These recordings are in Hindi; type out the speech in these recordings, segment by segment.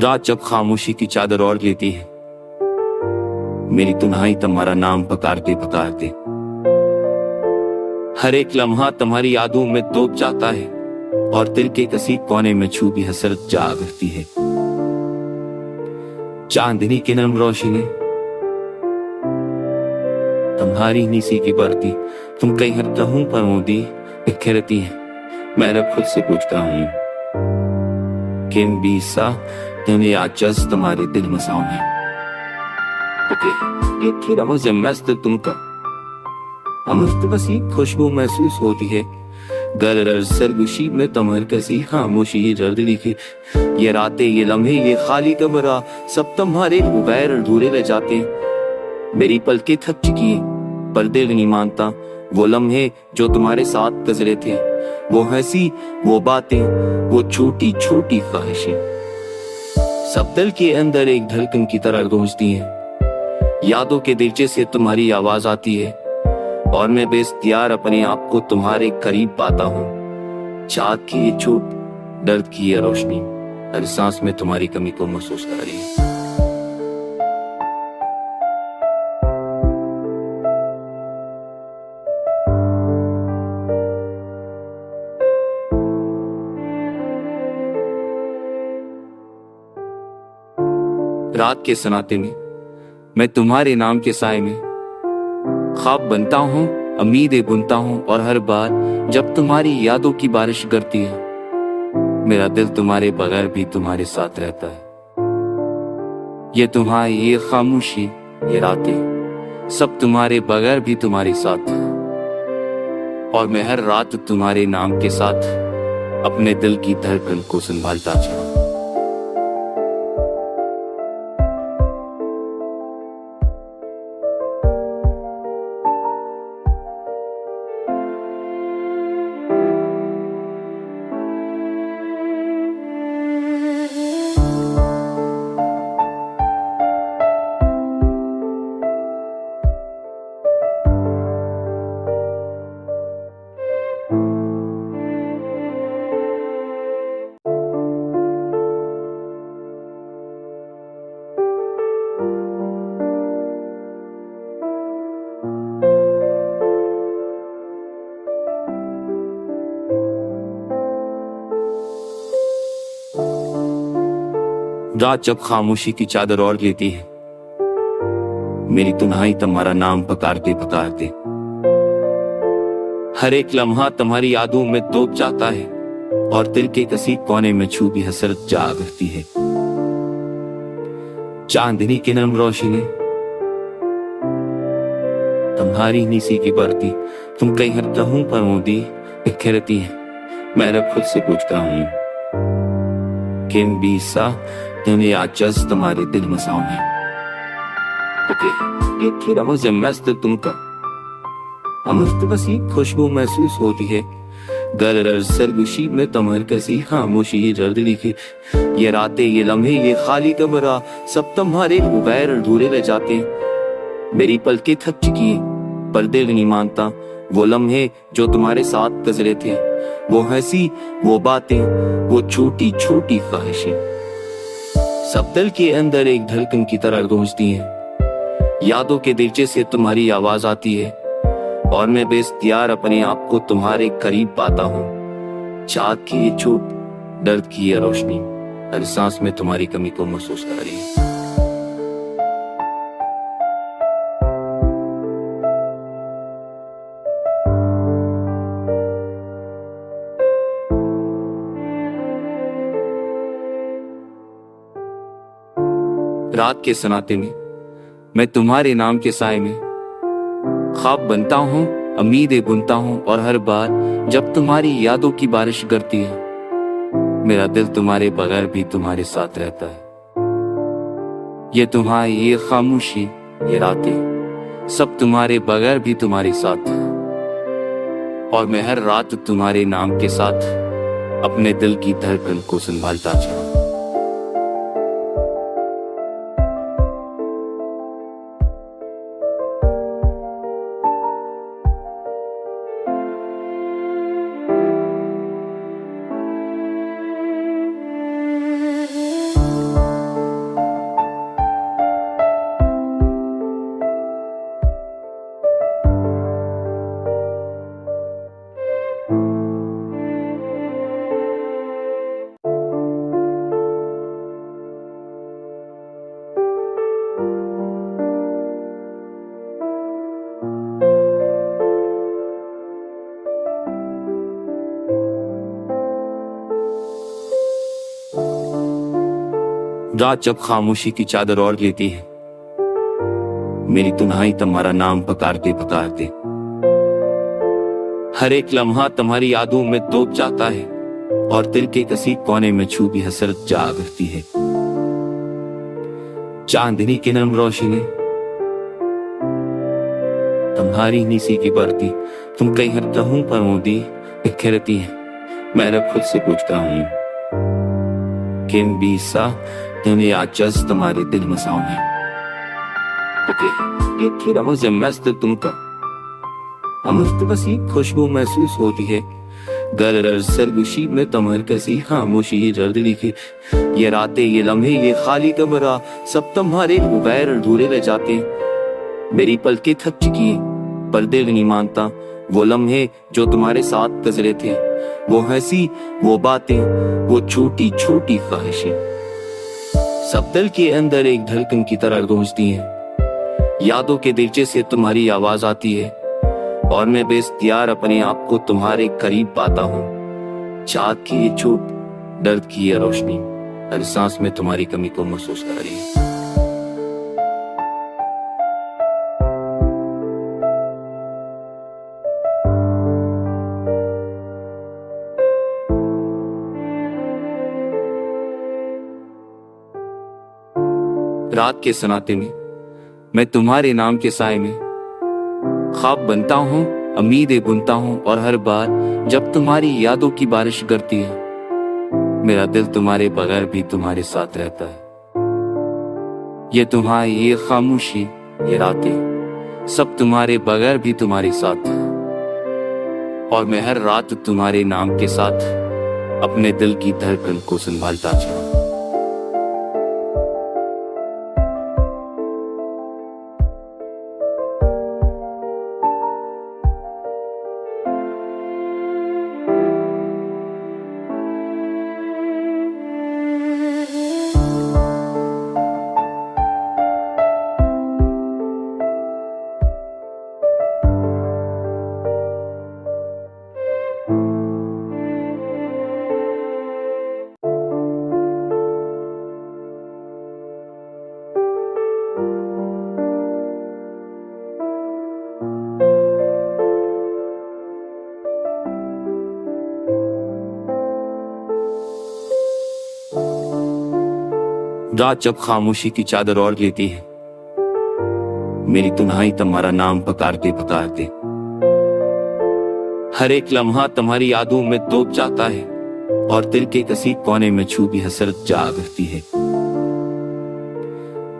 रात जब खामोशी की चादर ओढ़ लेती है, मेरी तन्हाई तुम्हारा नाम पुकारते पुकारते, हर एक लम्हा तुम्हारी यादों में डूब जाता है और दिल के किसी कोने में छुपी हसरत जाग उठती है। चांदनी की नम रोशनी तुम्हारी नीसी की बढ़ती, तुम कहीं हर कहूं पर मोदी बिखरती है। मैंने खुद से पूछता हूं किन बीसा तुम्हें आज तुम्हारे दिल में सामने एक थी रमज़ मस्त तुमका अमृत बसी खुशबू महसूस होती है। गर सरगुशी में तुम्हारी कसी खामोशी जल्द लिखी, ये रातें ये लम्हे ये खाली कमरा सब तुम्हारे गैर अधूरे रह जाते हैं। मेरी पलकें थक चुकी है पर दिल नहीं मानता, वो लम्हे जो तुम्हारे साथ गुजरे थे, वो हंसी वो बातें वो छोटी छोटी ख्वाहिशें सब दिल के अंदर एक धड़कन की तरह गूंजती हैं। यादों के दिलचे से तुम्हारी आवाज आती है और मैं बेइख्तियार अपने आप को तुम्हारे करीब पाता हूँ। चाँद की ये चोट, दर्द की ये रोशनी, हर सांस में तुम्हारी कमी को महसूस कर रही है। रात के सन्नाटे में मैं तुम्हारे नाम के साए में ख्वाब बनता हूँ, उम्मीदें बुनता हूँ और हर बार जब तुम्हारी यादों की बारिश गिरती है, मेरा दिल तुम्हारे बगैर भी तुम्हारे साथ रहता है। ये तुम्हारी ये खामोशी ये रातें सब तुम्हारे बगैर भी तुम्हारे साथ है और मैं हर रात तुम्हारे नाम के साथ अपने दिल की धड़कन को संभालता चला। रात जब खामोशी की चादर ओढ़ लेती है, मेरी तन्हाई तुम्हारा नाम पुकारते पुकारते, हर एक लम्हा तुम्हारी यादों में डूब जाता है और दिल के किसी कोने में छुपी हसरत जाग उठती है। चांदनी की नम रोशनी तुम्हारी नीसी की बढ़ती, तुम कहीं हर कहूं पर मोदी बिखरती है। मैंने खुद से पूछता हूं किन बीसा तुम्हें आज तुम्हारे दिल में सामने एक थी रमज़ मस्त तुमका अमृत बसी खुशबू महसूस होती है। गर सरगुशी में तुम्हारी कसी खामोशी जल्द लिखी, ये रातें ये लम्हे ये खाली कमरा सब तुम्हारे गैर अधूरे रह जाते हैं। मेरी पलकें थक चुकी है पर दिल नहीं मानता, वो लम्हे जो तुम्हारे साथ गुजरे थे, वो हंसी वो बातें वो छोटी छोटी ख्वाहिशें सब दिल के अंदर एक धड़कन की तरह गूंजती हैं। यादों के दिलचे से तुम्हारी आवाज आती है और मैं बेइख्तियार अपने आप को तुम्हारे करीब पाता हूँ। चाँद की ये चोट, दर्द की ये रोशनी, हर सांस में तुम्हारी कमी को महसूस कर रही है। रात के सन्नाटे में मैं तुम्हारे नाम के साए में ख्वाब बनता हूँ, उम्मीदें बुनता हूँ और हर बार जब तुम्हारी यादों की बारिश गिरती है, मेरा दिल तुम्हारे बगैर भी तुम्हारे साथ रहता है। ये तुम्हारी ये खामोशी ये रातें सब तुम्हारे बगैर भी तुम्हारे साथ है और मैं हर रात तुम्हारे नाम के साथ अपने दिल की धड़कन को संभालता चला। रात जब खामोशी की चादर ओढ़ लेती है, मेरी तन्हाई तुम्हारा नाम पुकारते पुकारते, हर एक लम्हा तुम्हारी यादों में डूब जाता है और दिल के किसी कोने में छुपी हसरत जाग उठती है। चांदनी की नम रोशनी तुम्हारी निसी की बढ़ती, तुम कहीं हर कहूं पर मोदी बिखरती है। मैं खुद से पूछता हूँ किन बीसा तुमने आज तुम्हारे दिल में साऊं है। ये थी रमज़ मस्त तुमका, अमृत बसी खुशबू महसूस होती है। गर सरगुशी में तमर कसी खामोशी जल्द लिखी, ये रातें ये लम्हे ये खाली कमरा सब तुम्हारे गैर अधूरे रह जाते। मेरी पलकें थक चुकी है पर दिल नहीं मानता, वो लम्हे जो तुम्हारे साथ गुजरे थे, वो हंसी वो बातें वो छोटी छोटी ख्वाहिशें सब दिल के अंदर एक धड़कन की तरह गूंजती हैं। यादों के दिलचे से तुम्हारी आवाज आती है और मैं बेइख्तियार अपने आप को तुम्हारे करीब पाता हूँ। चाँद की ये चोट, दर्द की ये रोशनी, हर सांस में तुम्हारी कमी को महसूस कर रही है। रात के सनाते में मैं तुम्हारे नाम के साए में ख्वाब बनता हूँ, उम्मीदें बुनता हूँ और हर बार जब तुम्हारी यादों की बारिश गिरती है, मेरा दिल तुम्हारे बगैर भी तुम्हारे साथ रहता है। ये तुम्हारी ये खामोशी ये रातें सब तुम्हारे बगैर भी तुम्हारे साथ है और मैं हर रात तुम्हारे नाम के साथ अपने दिल की धड़कन को संभालता चला। रात जब खामोशी की चादर ओढ़ लेती है, मेरी तन्हाई तुम्हारा नाम पुकारते पुकारते, हर एक लम्हा तुम्हारी यादों में डूब जाता है और दिल के किसी कोने में छुपी हसरत जाग उठती है।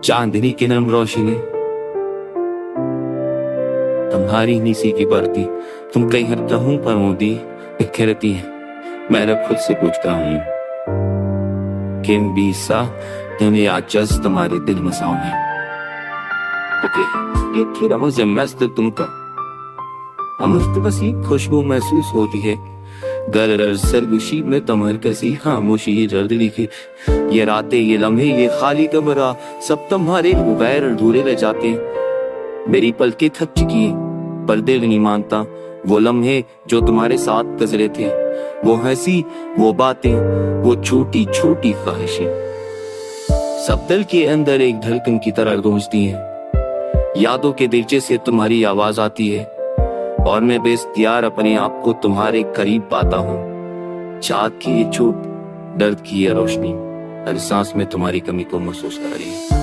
चांदनी की नम रोशनी तुम्हारी निसी की बढ़ती, तुम कहीं हर कहूं पर मोदी बिखरती है। मैं खुद से पूछता हूँ किन बीसा तुमने आज तुम्हारे दिल में साऊं है। ये थी रमज़ मस्त तुमका, अमृत बसी खुशबू महसूस होती है। गर सरगुशी में तमर कसी खामोशी जल्द लिखी, ये रातें ये लम्हे ये खाली कमरा सब तुम्हारे गैर अधूरे रह जाते। मेरी पलकें थक चुकी है पर दिल नहीं मानता, वो लम्हे जो तुम्हारे साथ गुजरे थे, वो हंसी वो बातें वो छोटी छोटी ख्वाहिशें सब दिल के अंदर एक धड़कन की तरह गूंजती हैं। यादों के दिलचे से तुम्हारी आवाज आती है और मैं बेइख्तियार अपने आप को तुम्हारे करीब पाता हूँ। चाँद की ये चोट, दर्द की ये रोशनी, हर सांस में तुम्हारी कमी को महसूस कर रही है।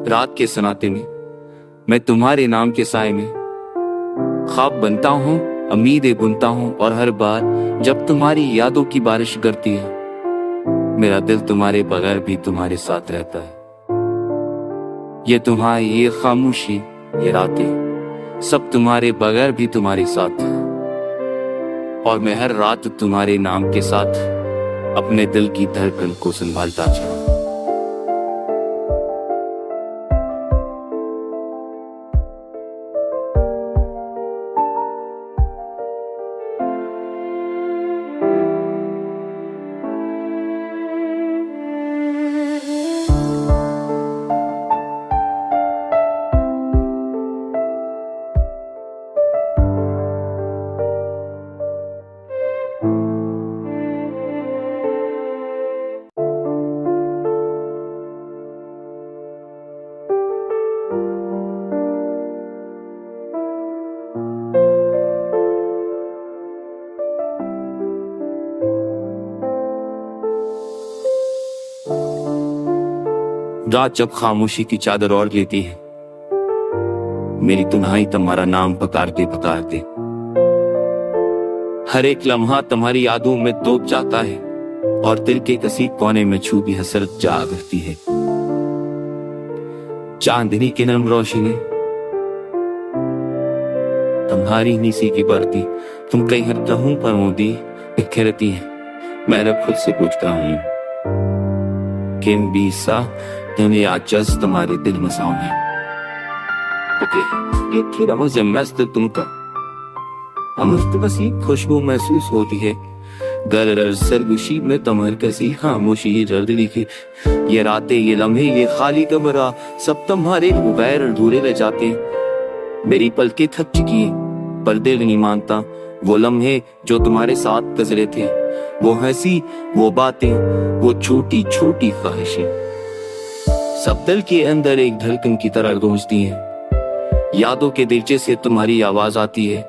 रात के सनाते में मैं तुम्हारे नाम के साए में ख्वाब बनता हूँ, उम्मीदें बुनता हूँ और हर बार जब तुम्हारी यादों की बारिश गिरती है, मेरा दिल तुम्हारे बगैर भी तुम्हारे साथ रहता है। ये तुम्हारी ये खामोशी ये रातें सब तुम्हारे बगैर भी तुम्हारे साथ है और मैं हर रात तुम्हारे नाम के साथ अपने दिल की धड़कन को संभालता चला। रात जब खामोशी की चादर ओढ़ लेती है, मेरी तन्हाई तुम्हारा नाम पुकारते पुकारते, हर एक लम्हा तुम्हारी यादों में डूब जाता है और दिल के किसी कोने में छुपी हसरत जाग उठती है। चांदनी की नम रोशनी तुम्हारी नीसी की बढ़ती, तुम कहीं हर कहूं पर मोदी बिखरती है। मैंने खुद से पूछता हूं किन बीसा तुम्हें आज तुम्हारे दिल में साउंड है। ये थी रमज़ मस्त तुमका अमृत बसी खुशबू महसूस होती है। दर सरगुशी में तमर कसी खामोशी जल्द लिखी, ये रातें ये लम्हे ये खाली कमरा सब तुम्हारे बगैर अधूरे रह जाते। मेरी पलकें थक चुकी है पर दिल नहीं मानता, वो लम्हे जो तुम्हारे साथ गुजरे थे, वो हंसी वो बातें वो छोटी छोटी ख्वाहिशें सब दिल के अंदर एक धड़कन की तरह गूंजती हैं। यादों के दिलचे से तुम्हारी आवाज आती है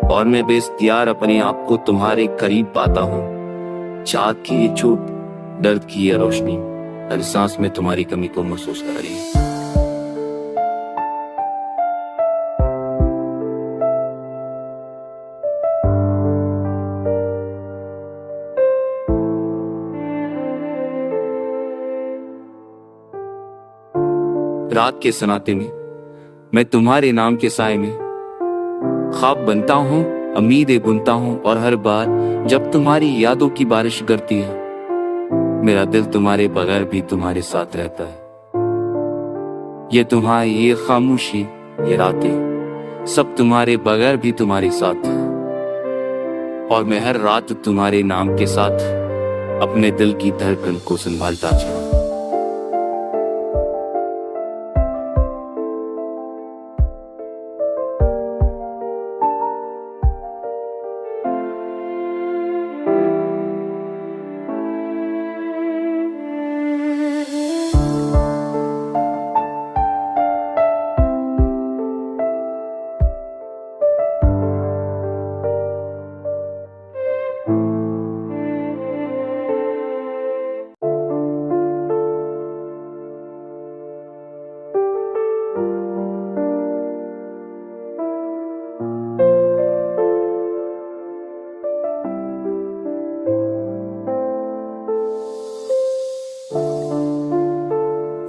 और मैं बेइख्तियार अपने आप को तुम्हारे करीब पाता हूँ। चाँद की ये चोट दर्द की ये रोशनी हर सांस में तुम्हारी कमी को महसूस कर रही है। रात के सनाते में मैं तुम्हारे नाम के साए में ख्वाब बनता हूँ, उम्मीदें बुनता हूँ और हर बार जब तुम्हारी यादों की बारिश गिरती है, मेरा दिल तुम्हारे बगैर भी तुम्हारे साथ रहता है। ये तुम्हारी ये खामोशी ये रातें सब तुम्हारे बगैर भी तुम्हारे साथ है और मैं हर रात तुम्हारे नाम के साथ अपने दिल की धड़कन को संभालता चला।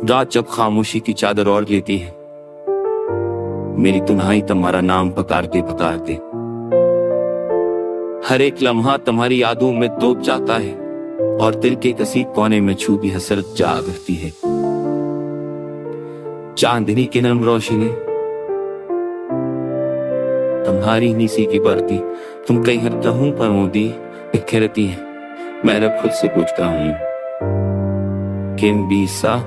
रात जब खामोशी की चादर ओढ़ लेती है, मेरी तन्हाई तुम्हारा नाम पुकारते पुकारते, हर एक लम्हा तुम्हारी यादों में डूब जाता है और दिल के किसी कोने में छुपी हसरत जाग उठती है। चांदनी की नम रोशनी तुम्हारी नीसी की बढ़ती, तुम कहीं हर कहूं पर मोदी बिखरती है। मैंने खुद से पूछता हूँ किन बीसा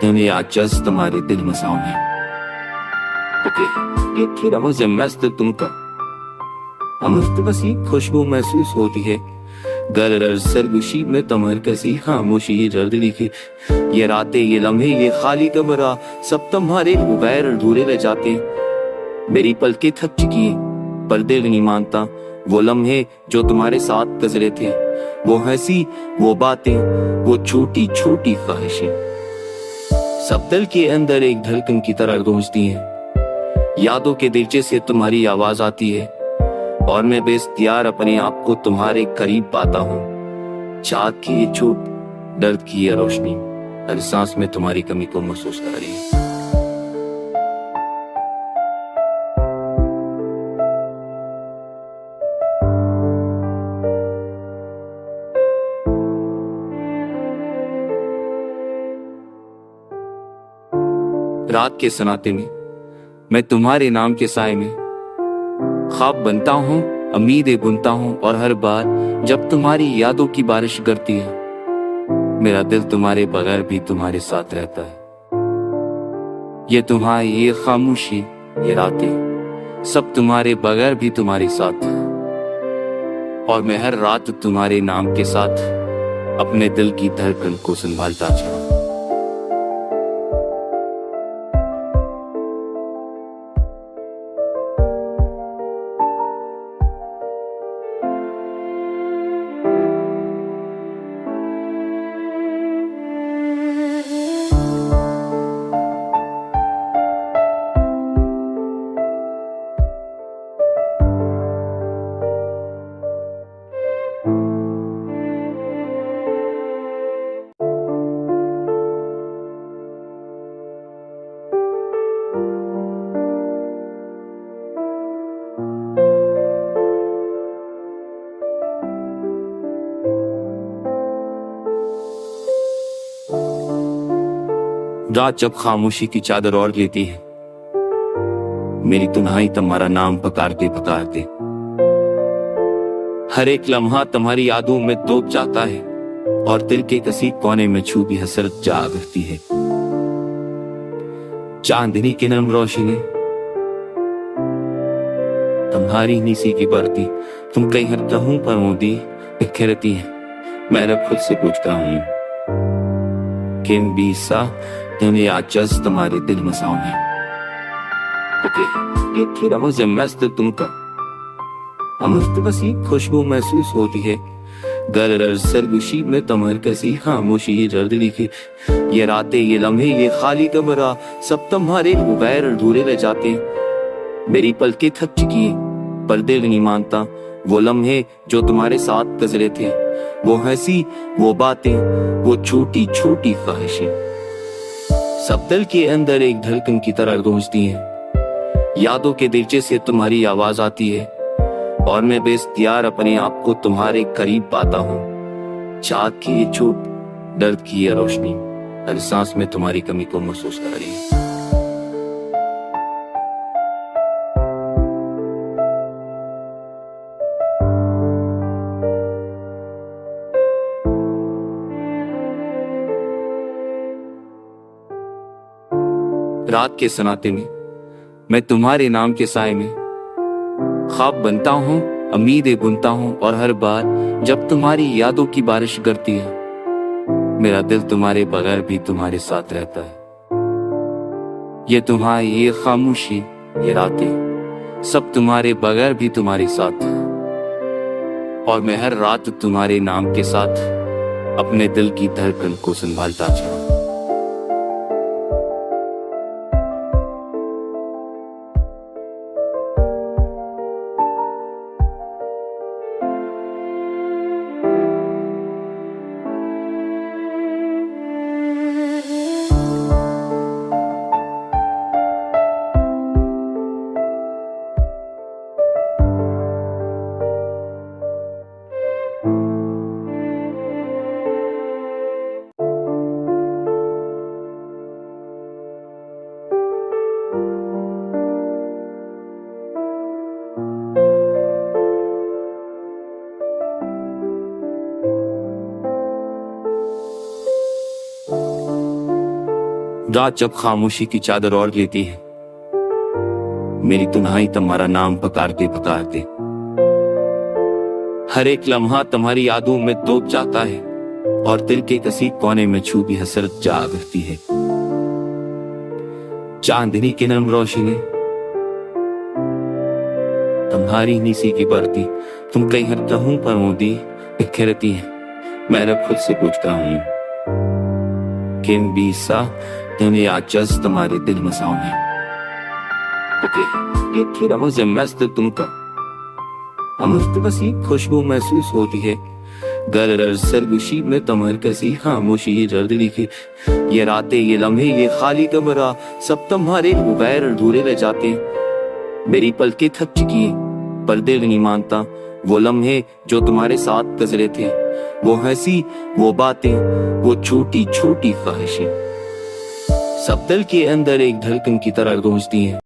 तुम्हें आज तुम्हारे दिल में साउंड है। ये थी रमज़ मस्त तुमका अमृत बसी खुशबू महसूस होती है। दर सरगुशी में तमर कसी खामोशी जल्द लिखी, ये रातें ये लम्हे ये खाली कमरा सब तुम्हारे बगैर अधूरे रह जाते। मेरी पलकें थक चुकी है पर दिल नहीं मानता, वो लम्हे जो तुम्हारे साथ गुजरे थे, वो हंसी वो बातें वो छोटी छोटी ख्वाहिशें सब दिल के अंदर एक धड़कन की तरह गूंजती हैं। यादों के दिलचे से तुम्हारी आवाज आती है और मैं बेइख्तियार अपने आप को तुम्हारे करीब पाता हूँ। चाँद की ये चोट दर्द की ये रोशनी हर सांस में तुम्हारी कमी को महसूस कर रही है। रात के सनाते में मैं तुम्हारे नाम के साए में ख्वाब बनता हूँ, उम्मीदें बुनता हूँ और हर बार जब तुम्हारी यादों की बारिश गिरती है, मेरा दिल तुम्हारे बगैर भी तुम्हारे साथ रहता है। ये तुम्हारी ये खामोशी ये रातें सब तुम्हारे बगैर भी तुम्हारे साथ है और मैं हर रात तुम्हारे नाम के साथ अपने दिल की धड़कन को संभालता चला। रात जब खामोशी की चादर ओढ़ लेती है, मेरी तन्हाई तुम्हारा नाम पुकारते पुकारते, हर एक लम्हा तुम्हारी यादों में डूब जाता है और दिल के किसी कोने में छुपी हसरत जाग उठती है। चांदनी की नम रोशनी तुम्हारी नीसी की बढ़ती, तुम कहीं हर कहूं पर मोदी बिखरती है। मैंने खुद से पूछता हूं किन बीसा तुम्हें आज तुम्हारे दिल में साउंड है। ये थोड़ा मुझे मस्त तुमका अमृत बसी खुशबू महसूस होती है। गर सरगुशी में तमर कसी खामोशी रद लिखी, ये रातें ये लम्हे ये खाली कमरा सब तुम्हारे बगैर अधूरे रह जाते। मेरी पलकें थक चुकी है पर दिल नहीं मानता वो लम्हे जो तुम्हारे साथ गुजरे थे, वो हंसी वो बातें वो छोटी छोटी ख्वाहिशें सब दिल के अंदर एक धड़कन की तरह गूंजती हैं। यादों के दिलचे से तुम्हारी आवाज आती है और मैं बेइख्तियार अपने आप को तुम्हारे करीब पाता हूँ। चाँद की ये चोट दर्द की ये रोशनी हर सांस में तुम्हारी कमी को महसूस कर रही है। रात के सन्नाटे में मैं तुम्हारे नाम के साए में ख्वाब बनता हूँ, उम्मीदें बुनता हूँ और हर बार जब तुम्हारी यादों की बारिश गिरती है, मेरा दिल तुम्हारे बगैर भी तुम्हारे साथ रहता है। ये तुम्हारी ये खामोशी ये रातें सब तुम्हारे बगैर भी तुम्हारे साथ है और मैं हर रात तुम्हारे नाम के साथ अपने दिल की धड़कन को संभालता चलूं। रात जब खामोशी की चादर ओढ़ लेती है, मेरी तन्हाई तुम्हारा नाम पुकारते पुकारते, हर एक लम्हा तुम्हारी यादों में डूब जाता है और दिल के किसी कोने में छुपी हसरत जाग उठती है। चांदनी की नम रोशनी तुम्हारी नीसी की बढ़ती, तुम कहीं हर कहूं पर मोदी बिखरती है। मैंने खुद से पूछता हूं किन बीसा तुम्हें आज तुम्हारे दिल में साउंड है। ये थोड़ा मुझे मस्त तुमका अमृत बसी खुशबू महसूस होती है। गर सरगुशी में तमर कसी खामोशी रद लिखी, ये रातें ये लम्हे ये खाली कमरा सब तुम्हारे बगैर अधूरे रह जाते। मेरी पलकें थक चुकी है पर दिल नहीं मानता वो लम्हे जो तुम्हारे साथ गुजरे थे, वो हंसी वो बातें वो छोटी छोटी ख्वाहिशें सब दिल के अंदर एक धड़कन की तरह गूंजती हैं।